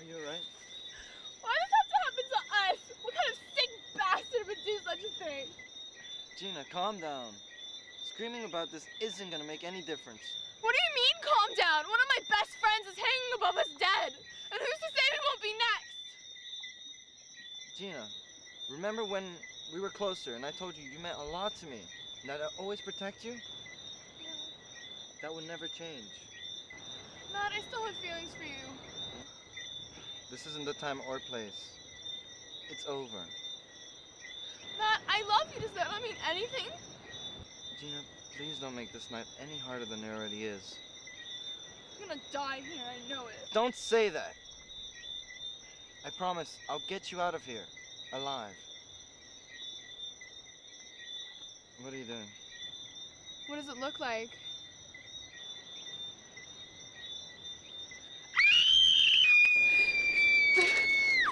you alright? Why does it have to happen to us? What kind of sick bastard would do such a thing? Gina, calm down. Screaming about this isn't gonna make any difference. What do you mean, calm down? One of my best friends is hanging above us dead. And who's to say we won't be next? Gina, remember when we were closer and I told you meant a lot to me? And that I'd always protect you? Yeah. That would never change. Matt, I still have feelings for you. This isn't the time or place. It's over. Matt, I love you. Does that not mean anything? Gina, please don't make this night any harder than it already is. I'm gonna die here, I know it. Don't say that! I promise I'll get you out of here, alive. What are you doing? What does it look like?